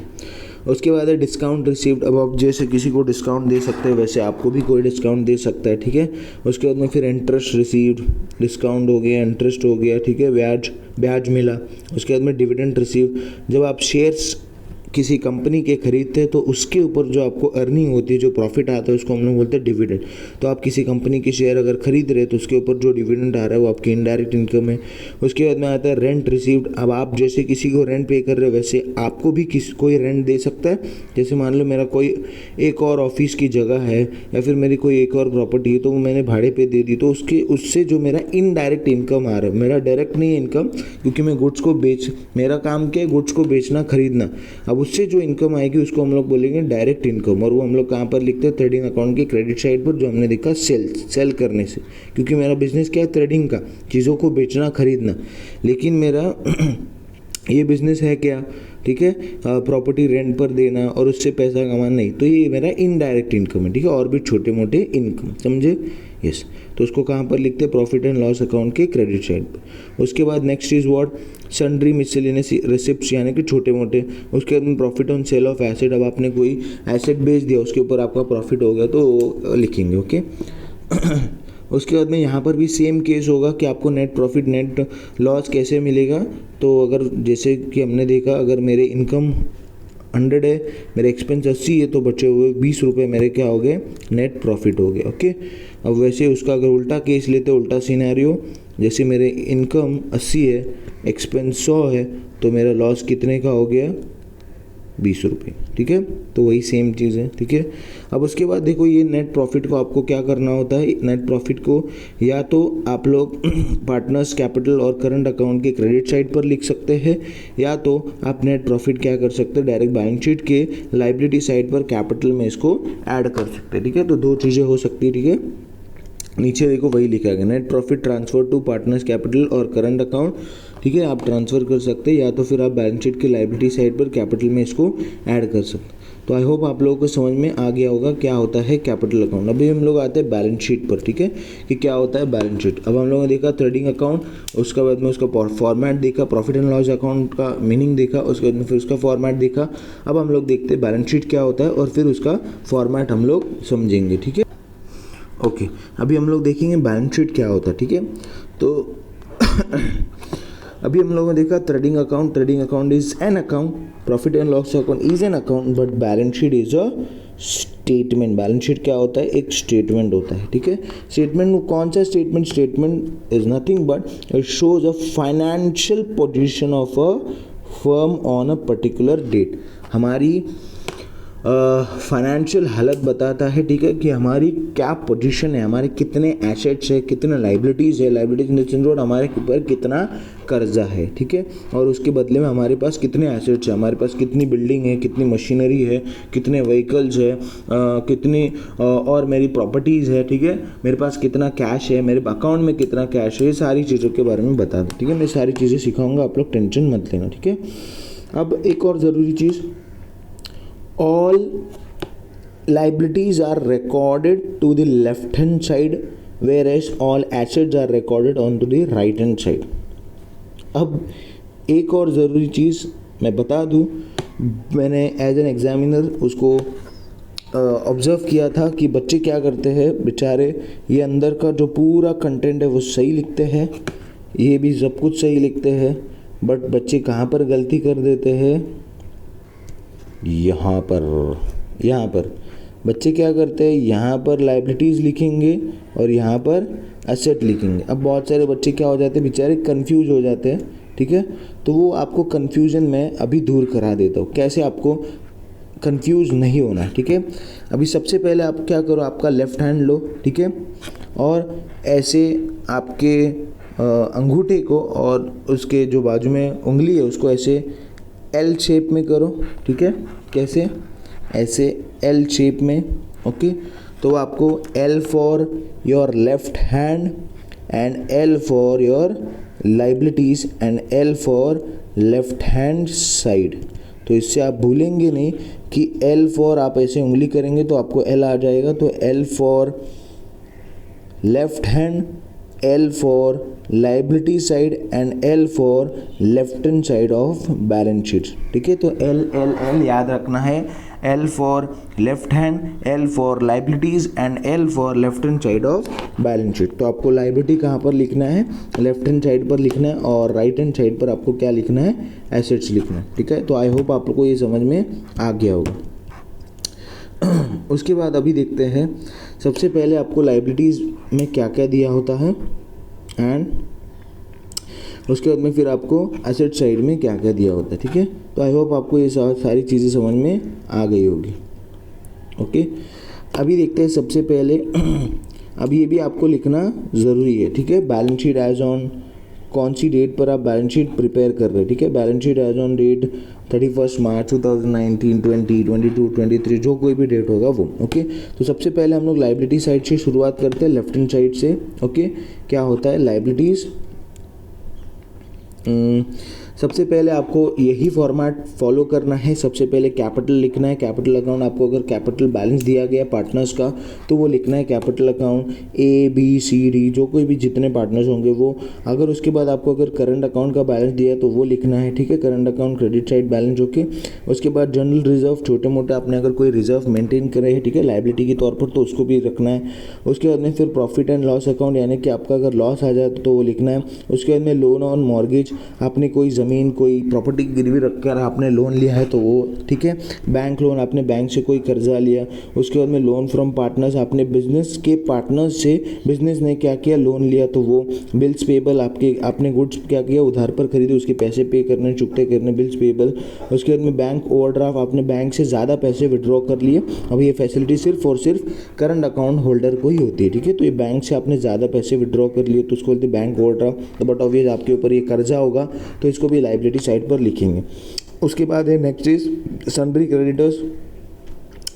उसके बाद है डिस्काउंट रिसीव्ड। अब आप जैसे किसी को डिस्काउंट दे सकते हैं वैसे आपको भी कोई डिस्काउंट दे सकता है। ठीक है, उसके बाद में फिर इंटरेस्ट रिसीव्ड, डिस्काउंट हो गया, इंटरेस्ट हो गया, ठीक है, ब्याज मिला। उसके बाद में डिविडेंड रिसीव। जब आप शेयर्स किसी कंपनी के खरीदते हैं तो उसके ऊपर जो आपको अर्निंग होती है, जो प्रॉफिट आता है, उसको हम लोग बोलते हैं डिविडेंड। तो आप किसी कंपनी के शेयर अगर खरीद रहे हैं तो उसके ऊपर जो डिविडेंड आ रहा है वो आपकी इनडायरेक्ट इनकम है। उसके बाद में आता है रेंट रिसीव्ड। अब आप जैसे किसी को रेंट पे कर रहे हो वैसे आपको भी कोई रेंट दे सकता है। जैसे मान लो मेरा कोई एक और ऑफिस की जगह है या फिर मेरी कोई एक और प्रॉपर्टी है तो वो मैंने भाड़े पे दे दी, तो उससे जो मेरा इनडायरेक्ट इनकम आ रहा है, मेरा डायरेक्ट नहीं है इनकम, क्योंकि मैं गुड्स को मेरा काम क्या है, गुड्स को बेचना, खरीदना। अब उससे जो इनकम आएगी उसको हम लोग बोलेंगे डायरेक्ट इनकम, और वो हम लोग कहाँ पर लिखते हैं, ट्रेडिंग अकाउंट के क्रेडिट साइड पर, जो हमने देखा सेल करने से, क्योंकि मेरा बिजनेस क्या है, ट्रेडिंग का, चीज़ों को बेचना, खरीदना। लेकिन मेरा ये बिजनेस है क्या, ठीक है, प्रॉपर्टी रेंट पर देना और उससे पैसा कमाना नहीं, तो ये मेरा इनडायरेक्ट इनकम है। ठीक है, और भी छोटे मोटे इनकम, समझे? यस। तो उसको कहाँ पर लिखते हैं, प्रॉफिट एंड लॉस अकाउंट के क्रेडिट साइड पर। उसके बाद next is what, sundry miscellaneous receipts, यानी कि छोटे मोटे। उसके बाद profit on sale of asset. अब आपने कोई एसेट बेच दिया, उसके ऊपर आपका प्रॉफिट हो गया तो लिखेंगे। ओके उसके बाद में यहाँ पर भी सेम केस होगा कि आपको नेट प्रॉफिट नेट लॉस कैसे मिलेगा। तो अगर जैसे कि हमने देखा, अगर मेरे इनकम 100 है, मेरे एक्सपेंस 80 है, तो बचे हुए 20 रुपये मेरे क्या हो गए, नेट प्रॉफिट हो गए। ओके, अब वैसे उसका अगर उल्टा केस लेते, उल्टा सिनेरियो, जैसे मेरे इनकम 80 है, एक्सपेंस 100 है, तो मेरा लॉस कितने का हो गया, 20 रुपये, ठीक है। तो वही सेम चीज़ है, ठीक है। अब उसके बाद देखो ये नेट प्रॉफिट को आपको क्या करना होता है, नेट प्रॉफिट को या तो आप लोग पार्टनर्स कैपिटल और करंट अकाउंट के क्रेडिट साइड पर लिख सकते हैं, या तो आप नेट प्रॉफिट क्या कर सकते हैं, डायरेक्ट बैलेंस शीट के लाइबिलिटी साइड पर कैपिटल में इसको ऐड कर सकते हैं, ठीक है। तो दो चीज़ें हो सकती है, ठीक है। नीचे देखो वही लिखा है, net profit transfer to partners capital और करंट अकाउंट, ठीक है। आप ट्रांसफ़र कर सकते हैं या तो फिर आप बैलेंस शीट की लाइबिलिटी साइड पर कैपिटल में इसको ऐड कर सकते हैं। तो आई होप आप लोगों को समझ में आ गया होगा क्या होता है कैपिटल अकाउंट। अभी हम लोग आते हैं बैलेंस शीट पर, ठीक है, कि क्या होता है बैलेंस शीट। अब हम लोगों ने देखा ट्रेडिंग अकाउंट, उसके बाद में उसका फॉर्मेट देखा, प्रॉफिट एंड लॉस अकाउंट का मीनिंग देखा, उसके बाद में फिर उसका फॉर्मेट देखा। अब हम लोग देखते हैं बैलेंस शीट क्या होता है और फिर उसका फॉर्मेट हम लोग समझेंगे, ठीक है। ओके, अभी हम लोग देखेंगे बैलेंस शीट क्या होता है, ठीक है। तो अभी हम लोगों ने देखा trading account is an account, profit and loss account is an account, but balance sheet is a statement. Balance sheet क्या होता है, एक स्टेटमेंट होता है, ठीक है। स्टेटमेंट कौन सा statement is nothing but it shows a financial position of a firm on a particular date. हमारी फाइनेंशियल हालत बताता है, ठीक है, कि हमारी क्या पोजीशन है, हमारे कितने एसेट्स है, कितने लाइबिलिटीज़ है, liabilities in the sense road हमारे ऊपर कितना कर्जा है, ठीक है, और उसके बदले में हमारे पास कितने एसेट्स है, हमारे पास कितनी बिल्डिंग है, कितनी मशीनरी है, कितने व्हीकल्स है, कितनी और मेरी प्रॉपर्टीज़ है, ठीक है, मेरे पास कितना कैश है, मेरे अकाउंट में कितना कैश है, ये सारी चीज़ों के बारे में बता दूँ, ठीक है। मैं सारी चीज़ें सिखाऊंगा, आप लोग टेंशन मत लेना, ठीक है। अब एक और ज़रूरी चीज़, all liabilities are recorded to the left hand side whereas all assets are recorded on to the right hand side। अब एक और ज़रूरी चीज़ मैं बता दूं, मैंने एज एन एग्जामिनर उसको ऑब्ज़र्व किया था कि बच्चे क्या करते हैं बेचारे, ये अंदर का जो पूरा कंटेंट है वो सही लिखते हैं, ये भी सब कुछ सही लिखते हैं, बट बच्चे कहाँ पर गलती कर देते हैं, यहाँ पर बच्चे क्या करते हैं, यहाँ पर लाइबिलिटीज़ लिखेंगे और यहाँ पर एसेट लिखेंगे। अब बहुत सारे बच्चे क्या हो जाते हैं बेचारे, कंफ्यूज हो जाते हैं, ठीक है। तो वो आपको कंफ्यूजन में अभी दूर करा देता हूँ, कैसे आपको कंफ्यूज नहीं होना है, ठीक है। अभी सबसे पहले आप क्या करो, आपका लेफ़्ट हैंड लो, ठीक है, और ऐसे आपके अंगूठे को और उसके जो बाजू में उंगली है उसको ऐसे एल शेप में करो, ठीक है। कैसे, ऐसे एल शेप में, ओके। तो आपको L for your left hand and L for your liabilities and L for left hand side. तो इससे आप भूलेंगे नहीं कि एल फॉर आप ऐसे उंगली करेंगे तो आपको एल आ जाएगा, तो L for left hand, L for liability side and L for left hand side of balance sheet, ठीक है। तो एल एल एल याद रखना है, L for left hand, L for liabilities and L for left hand side of balance sheet. तो आपको liability कहाँ पर लिखना है, लेफ्ट हैंड साइड पर लिखना है, और राइट हैंड साइड पर आपको क्या लिखना है, एसेट्स लिखना है, ठीक है। तो आई होप आप लोग को ये समझ में आ गया होगा। उसके बाद अभी देखते हैं, सबसे पहले आपको लाइबिलिटीज़ में क्या क्या दिया होता है एंड उसके बाद में फिर आपको एसेट साइड में क्या क्या दिया होता है, ठीक है। तो आई होप आपको ये सारी चीज़ें समझ में आ गई होगी, ओके। अभी देखते हैं सबसे पहले, अब ये भी आपको लिखना ज़रूरी है, ठीक है। बैलेंस शीट एज ऑन, कौन सी डेट पर आप बैलेंस शीट प्रिपेयर कर रहे हैं, ठीक है। Balance sheet as on date 31 March 2019, 20, 22, 23, जो कोई भी डेट होगा वो, ओके। तो सबसे पहले हम लोग लाइबिलिटी साइड से शुरुआत करते हैं, लेफ्ट हैंड साइड से, ओके। क्या होता है लाइबिलिटीज़, सबसे पहले आपको यही फॉर्मेट फॉलो करना है। सबसे पहले कैपिटल लिखना है, कैपिटल अकाउंट। आपको अगर कैपिटल बैलेंस दिया गया पार्टनर्स का तो वो लिखना है capital account, A B C D, जो कोई भी जितने पार्टनर्स होंगे वो। अगर उसके बाद आपको अगर करंट अकाउंट का बैलेंस दिया है तो वो लिखना है, ठीक है, current account credit side balance, okay. उसके बाद जनरल रिजर्व, छोटे मोटे आपने अगर कोई रिजर्व मेंटेन करे है, ठीक है, लाइबिलिटी के तौर पर, तो उसको भी रखना है। उसके बाद में फिर प्रॉफिट एंड लॉस अकाउंट, यानी कि आपका अगर लॉस आ जाए तो वो लिखना है। उसके बाद में लोन ऑन मॉर्गेज, आपने कोई ज़मीन कोई प्रॉपर्टी गिरवी रख कर आपने लोन लिया है तो वो, ठीक है। बैंक लोन, आपने बैंक से कोई कर्जा लिया। उसके बाद में लोन फ्रॉम पार्टनर्स, आपने बिजनेस के पार्टनर्स से, बिजनेस ने क्या किया, लोन लिया तो वो। बिल्स पेबल, आपने गुड्स क्या किया, उधार पर खरीदे, उसके पैसे पे करने, चुकते करने, बिल्स पेबल। उसके बाद में बैंक ओवरड्राफ्ट, आपने बैंक से ज़्यादा पैसे विड्रॉ कर लिए। अब ये फैसिलिटी सिर्फ और सिर्फ करंट अकाउंट होल्डर को ही होती है, ठीक है। तो ये बैंक से आपने ज़्यादा पैसे विड्रॉ कर लिए तो उसको बोलते हैं बैंक ओवरड्राफ्ट। बट ऑब्वियस आपके ऊपर ये कर्जा होगा तो इसको भी लायबिलिटी साइड पर लिखेंगे। उसके बाद है नेक्स्ट इज सन्ड्री क्रेडिटर्स।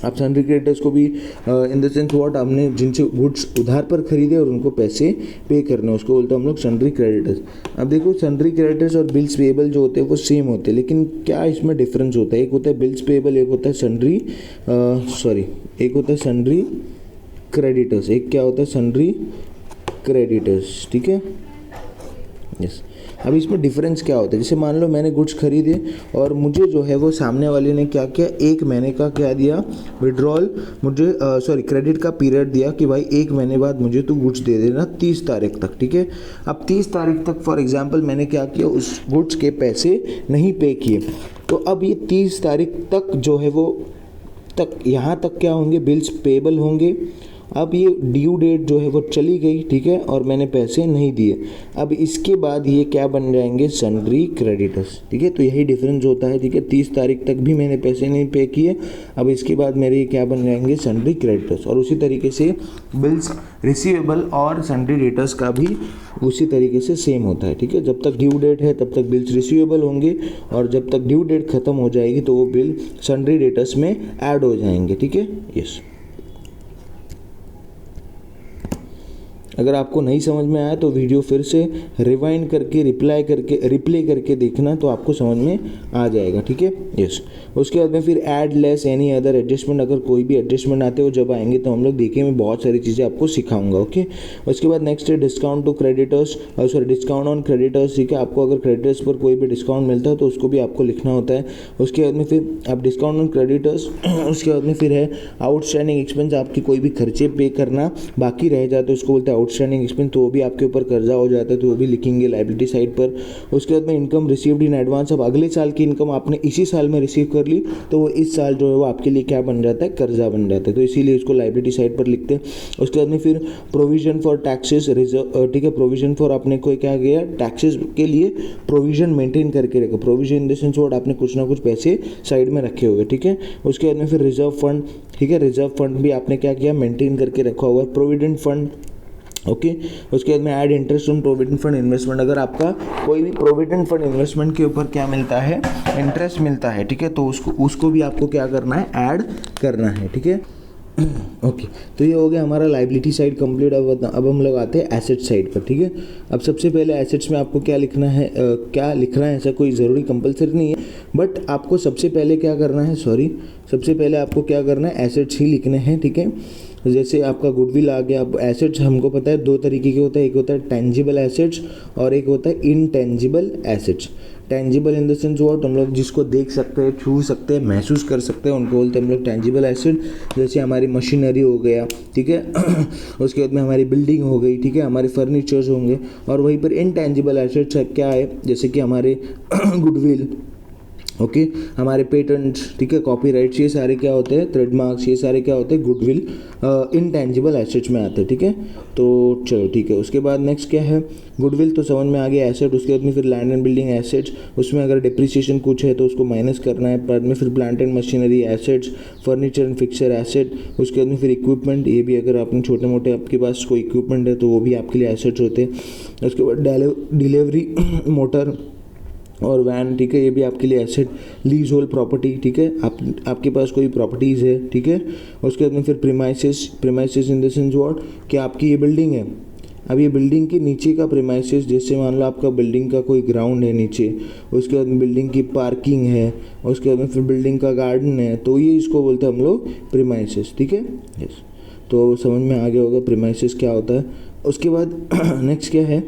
आप सन्ड्री क्रेडिटर्स को भी इन द सेंस व्हाट, हमने जिनसे गुड्स उधार पर खरीदे और उनको पैसे पे करने, उसको बोलते हैं हम लोग सन्ड्री क्रेडिटर्स। अब देखो सन्ड्री क्रेडिटर्स और बिल्स पेएबल जो होते हैं वो सेम होते हैं, लेकिन क्या इसमें डिफरेंस होता है। एक होता है बिल्स पेएबल, एक होता है एक होता है सन्ड्री क्रेडिटर्स, एक क्या होता है सन्ड्री क्रेडिटर्स, ठीक है। यस, अब इसमें डिफरेंस क्या होता है। जैसे मान लो मैंने गुड्स खरीदे और मुझे जो है वो सामने वाले ने क्या किया, 1 महीने का क्या दिया, विड्रॉल, मुझे क्रेडिट का पीरियड दिया कि भाई 1 महीने बाद मुझे तू गुड्स दे देना 30 तारीख तक, ठीक है। अब 30 तारीख तक फॉर एग्जांपल मैंने क्या किया, उस गुड्स के पैसे नहीं पे किए, तो अब ये 30 तारीख तक जो है वो यहाँ तक क्या होंगे, बिल्स पेएबल होंगे। अब ये ड्यू डेट जो है वो चली गई, ठीक है, और मैंने पैसे नहीं दिए। अब इसके बाद ये क्या बन जाएंगे, सन्ड्री क्रेडिटर्स, ठीक है। तो यही डिफरेंस होता है, ठीक है। 30 तारीख तक भी मैंने पैसे नहीं पे किए, अब इसके बाद मेरे क्या बन जाएंगे, सन्ड्री क्रेडिटर्स। और उसी तरीके से बिल्स रिसीवेबल और सन्ड्री डेटर्स का भी उसी तरीके से सेम होता है, ठीक है। जब तक ड्यू डेट है तब तक बिल्स रिसीवेबल होंगे, और जब तक ड्यू डेट खत्म हो जाएगी तो वो बिल सन्ड्री डेटर्स में ऐड हो जाएंगे, ठीक है। यस, अगर आपको नहीं समझ में आया तो वीडियो फिर से रिवाइंड करके रिप्ले करके देखना, तो आपको समझ में आ जाएगा, ठीक है। यस, उसके बाद में फिर add, less, any other adjustment, अगर कोई भी एडजस्टमेंट आते हो जब आएंगे तो हम लोग देखें, मैं बहुत सारी चीज़ें आपको सिखाऊंगा, ओके। उसके बाद नेक्स्ट है discount to creditors, discount on creditors, ठीक है। आपको अगर क्रेडिटर्स पर कोई भी डिस्काउंट मिलता है तो उसको भी आपको लिखना होता है। उसके बाद में फिर आप डिस्काउंट ऑन क्रेडिटर्स, उसके बाद में फिर है आउटस्टैंडिंग एक्सपेंस, आपकी कोई भी खर्चे पे करना बाकी रह जाते हैं उसको बोलते हैं आउटस्टैंडिंग एक्सपेंस, तो वो भी आपके ऊपर कर्जा हो जाता है तो वो भी लिखेंगे लायबिलिटी साइड पर। उसके बाद में इनकम रिसीव्ड इन एडवांस, अब अगले साल की इनकम आपने इसी साल में रिसीव कर ली तो वो इस साल जो है वो आपके लिए क्या बन जाता है, कर्जा बन जाता है, तो इसीलिए इसको लायबिलिटी साइड पर लिखते हैं। उसके बाद में फिर प्रोविजन फॉर टैक्सेस रिजर्व, ठीक है। प्रोविजन फॉर आपने कोई क्या किया, टैक्सेस के लिए प्रोविजन मेंटेन करके रखो, provision in the sense what, आपने कुछ ना कुछ पैसे साइड में रखे हुए, ठीक है। उसके बाद में फिर रिजर्व फंड, ठीक है, रिजर्व फंड भी आपने क्या किया, मेंटेन करके रखा हुआ है। Provident fund, okay. उसके बाद में add interest on provident fund investment, अगर आपका कोई भी प्रोविडेंट फंड इन्वेस्टमेंट के ऊपर क्या मिलता है, इंटरेस्ट मिलता है, ठीक है, तो उसको भी आपको क्या करना है, ऐड करना है, ठीक है। ओके, तो ये हो गया हमारा लायबिलिटी साइड कंप्लीट। अब हम लोग आते हैं एसेट साइड पर, ठीक है। अब सबसे पहले एसेट्स में आपको क्या लिखना है, क्या लिखना है ऐसा कोई ज़रूरी कंपलसरी नहीं है, बट आपको सबसे पहले क्या करना है, सबसे पहले आपको क्या करना है, एसेट्स ही लिखने हैं, ठीक है। जैसे आपका गुडविल आ गया। अब एसेट्स हमको पता है 2 तरीके के होता है, एक होता है टेंजिबल एसेट्स और एक होता है intangible assets. Tangible in the sense what, हम लोग जिसको देख सकते हैं, छू सकते हैं, महसूस कर सकते हैं, उनको बोलते हैं हम लोग टेंजिबल एसेट। जैसे हमारी मशीनरी हो गया, ठीक है। उसके बाद में हमारी बिल्डिंग हो गई, ठीक है, हमारे फर्नीचर्स होंगे। और वहीं पर इनटेंजिबल एसेट्स क्या है, जैसे कि हमारे गुडविल, ओके, हमारे पेटेंट्स, ठीक है, कॉपीराइट्स, ये सारे क्या होते हैं, ट्रेडमार्क्स, ये सारे क्या होते हैं, गुडविल इनटेंजिबल एसेट्स में आते हैं, ठीक है। तो चलो ठीक है। उसके बाद नेक्स्ट क्या है, गुडविल तो समझ में आ गया, एसेट। उसके बाद में फिर लैंड एंड बिल्डिंग एसेट्स, उसमें अगर डिप्रिसिएशन कुछ है तो उसको माइनस करना है। बाद में फिर plant and machinery assets, furniture and fixer asset. उसके बाद में फिर इक्विपमेंट, ये भी अगर आपने छोटे मोटे आपके पास कोई इक्विपमेंट है तो वो भी आपके लिए एसेट्स होते हैं। उसके बाद डिलीवरी मोटर और वैन, ठीक है, ये भी आपके लिए एसेट। लीज होल्ड प्रॉपर्टी, ठीक है, आपके पास कोई प्रॉपर्टीज़ है, ठीक है। उसके बाद में फिर premises in the sense what, कि आपकी ये बिल्डिंग है, अब ये बिल्डिंग के नीचे का प्रीमाइसेस, जैसे मान लो आपका बिल्डिंग का कोई ग्राउंड है नीचे, उसके बाद में बिल्डिंग की पार्किंग है, उसके बाद में फिर बिल्डिंग का गार्डन है, तो ये इसको बोलते हैं हम लोग प्रीमाइसेस, ठीक है। यस, तो समझ में आ गया होगा प्रीमाइसेस क्या होता है। उसके बाद नेक्स्ट क्या है,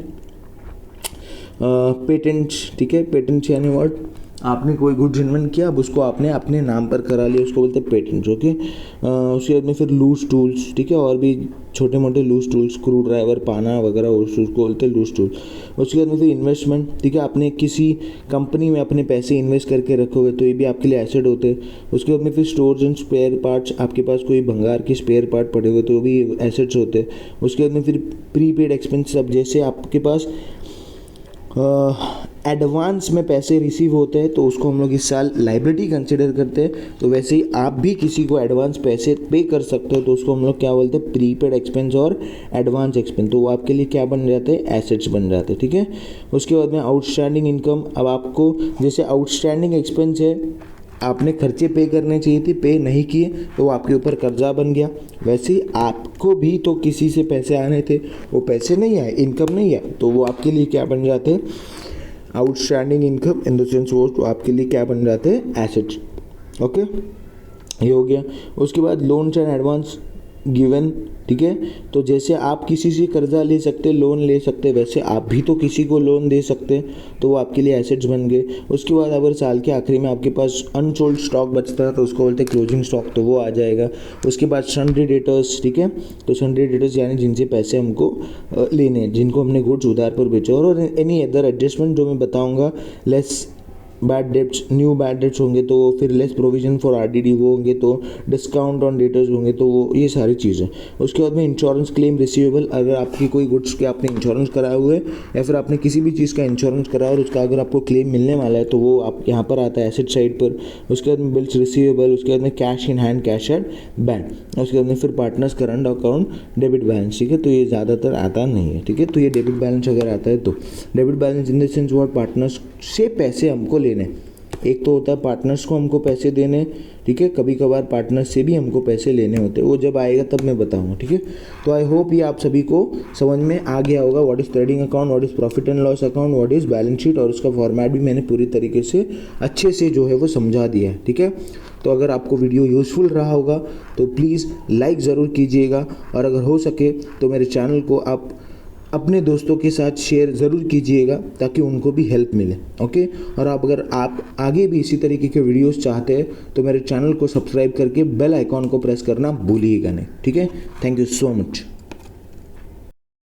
पेटेंट्स, ठीक है। पेटेंट्स यानी व्हाट, आपने कोई गुड्स इन्वेंट किया, अब उसको आपने अपने नाम पर करा लिया, उसको बोलते हैं पेटेंट। ओके, उसके बाद में फिर लूज टूल्स, ठीक है, और भी छोटे मोटे लूज टूल्स, स्क्रू ड्राइवर, पाना वगैरह, उसको बोलते हैं लूज टूल। उसके बाद में फिर इन्वेस्टमेंट, ठीक है, आपने किसी कंपनी में अपने पैसे इन्वेस्ट करके रखोगे तो ये भी आपके लिए एसेट होते हैं। उसके बाद में फिर स्टोर्स एंड स्पेयर पार्ट्स, आपके पास कोई भंगार के स्पेयर पार्ट पड़े हुए तो वो भी एसेट्स होते हैं। उसके बाद में फिर प्रीपेड एक्सपेंसेस, अब जैसे आपके पास एडवांस में पैसे रिसीव होते हैं तो उसको हम लोग इस साल लाइबिलिटी कंसिडर करते हैं, तो वैसे ही आप भी किसी को एडवांस पैसे पे कर सकते हो तो उसको हम लोग क्या बोलते हैं, प्रीपेड एक्सपेंस और एडवांस एक्सपेंस, तो वो आपके लिए क्या बन जाते हैं, एसेट्स बन जाते हैं, ठीक है। उसके बाद में आउटस्टैंडिंग इनकम, अब आपको जैसे आउटस्टैंडिंग एक्सपेंस है, आपने खर्चे पे करने चाहिए थे, पे नहीं किए तो वो आपके ऊपर कर्जा बन गया। वैसे ही आपको भी तो किसी से पैसे आने थे, वो पैसे नहीं आए, इनकम नहीं है, तो वो आपके लिए क्या बन जाते हैं, outstanding income, in the sense वो तो आपके लिए क्या बन जाते हैं, एसेट्स। ओके, ये हो गया। उसके बाद लोन्स एंड एडवांस गिवन, ठीक है, तो जैसे आप किसी से कर्जा ले सकते, लोन ले सकते, वैसे आप भी तो किसी को लोन दे सकते, तो वो आपके लिए एसेट्स बन गए। उसके बाद अगर साल के आखिरी में आपके पास अनसोल्ड स्टॉक बचता है तो उसको बोलते हैं क्लोजिंग स्टॉक, तो वो आ जाएगा। उसके बाद सन्ड्री डेटर्स, ठीक है, तो सन्ड्री डेटर्स यानी जिनसे पैसे हमको लेने हैं, जिनको हमने गुड्स उधार पर बेचे, और एनी अदर एडजस्टमेंट जो मैं बताऊँगा, less bad debts, new bad debts होंगे तो फिर लेस प्रोविजन फॉर आरडीडी वो होंगे, तो डिस्काउंट ऑन डेटर्स होंगे, तो वो ये सारी चीज़ें। उसके बाद में इंश्योरेंस क्लेम रिसीवेबल, अगर आपकी कोई गुड्स के आपने इंश्योरेंस कराए हुए या फिर आपने किसी भी चीज़ का इंश्योरेंस कराया और उसका अगर आपको क्लेम मिलने वाला है तो वो आप यहाँ पर आता है एसेट साइड पर। उसके बाद में बिल्स रिसीवेबल, उसके बाद में cash in hand, cash at bank, उसके बाद में फिर partners current account, debit balance, ठीक है, तो ये ज़्यादातर आता नहीं है, ठीक है, तो ये डेबिट बैलेंस अगर आता है तो debit balance in the sense what, partners से पैसे हमको लेने, एक तो होता है पार्टनर्स को हमको पैसे देने, ठीक है, कभी कभार पार्टनर्स से भी हमको पैसे लेने होते हैं, वो जब आएगा तब मैं बताऊंगा, ठीक है। तो आई होप ये आप सभी को समझ में आ गया होगा, what is trading account, what is profit and loss account, what is balance sheet, और उसका फॉर्मेट भी मैंने पूरी तरीके से अच्छे से जो है वो समझा दिया है, ठीक है। तो अगर आपको वीडियो यूज़फुल रहा होगा तो प्लीज़ लाइक ज़रूर कीजिएगा, और अगर हो सके तो मेरे चैनल को आप अपने दोस्तों के साथ शेयर ज़रूर कीजिएगा ताकि उनको भी हेल्प मिले। ओके, और अगर आप आगे भी इसी तरीके के वीडियोस चाहते हैं तो मेरे चैनल को सब्सक्राइब करके बेल आइकॉन को प्रेस करना भूलिएगा नहीं, ठीक है। Thank you so much.